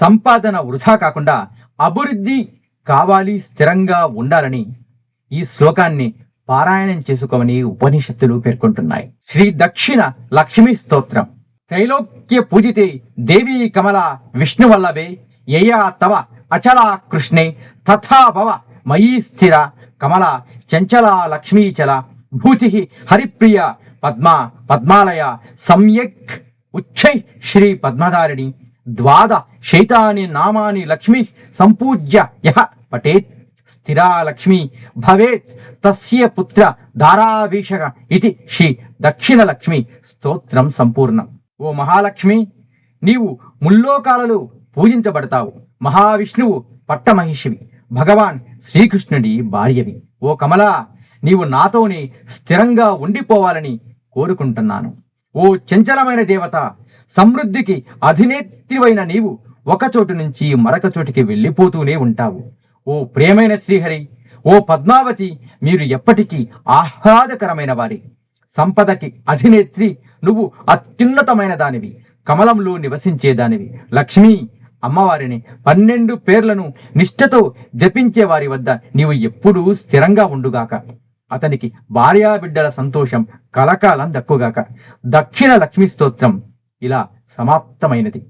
సంపాదన వృధా కాకుండా అభివృద్ధి కావాలి, స్థిరంగా ఉండాలని ఈ శ్లోకాన్ని పారాయణం చేసుకోమని ఉపనిషత్తులు పేర్కొంటున్నాయి. శ్రీ దక్షిణ లక్ష్మీ స్తోత్రం. త్రైలోక్య పూజితే దేవీ కమలా విష్ణువల్లభే యయా తవ అచలా కృష్ణే తథా భవ మయీ స్థిర కమలా చంచలా లక్ష్మీచల భూతి హరిప్రియ పద్మా పద్మాలయ సమ్యక్ ఉచ్చై శ్రీ పద్మధారిణి ద్వాద శైతాని నామాని లక్ష్మీ సంపూజ్య యః పఠేత్ స్థిరా లక్ష్మీ భవేత్ తస్య పుత్ర ధారాభిషేక ఇది శ్రీ దక్షిణ లక్ష్మి స్తోత్రం సంపూర్ణం. ఓ మహాలక్ష్మి, నీవు ముల్లోకాలలో పూజించబడతావు. మహావిష్ణువు పట్టమహిషివి, భగవాన్ శ్రీకృష్ణుడి భార్యవి. ఓ కమలా, నీవు నాతోనే స్థిరంగా ఉండిపోవాలని కోరుకుంటున్నాను. ఓ చంచలమైన దేవత, సమృద్ధికి అధినేత్రివైన నీవు ఒక చోటు నుంచి మరొక చోటికి వెళ్ళిపోతూనే ఉంటావు. ఓ ప్రియమైన శ్రీహరి, ఓ పద్మావతి, మీరు ఎప్పటికీ ఆహ్లాదకరమైన వారి. సంపదకి అధినేత్రి నువ్వు, అత్యున్నతమైన దానివి, కమలంలో నివసించేదానివి. లక్ష్మీ అమ్మవారిని 12 పేర్లను నిష్ఠతో జపించే వారి వద్ద నీవు ఎప్పుడూ స్థిరంగా ఉండుగాక. అతనికి భార్యాబిడ్డల సంతోషం కలకాలం దక్కుగాక. దక్షిణ లక్ష్మీ స్తోత్రం ఇలా సమాప్తమైనది.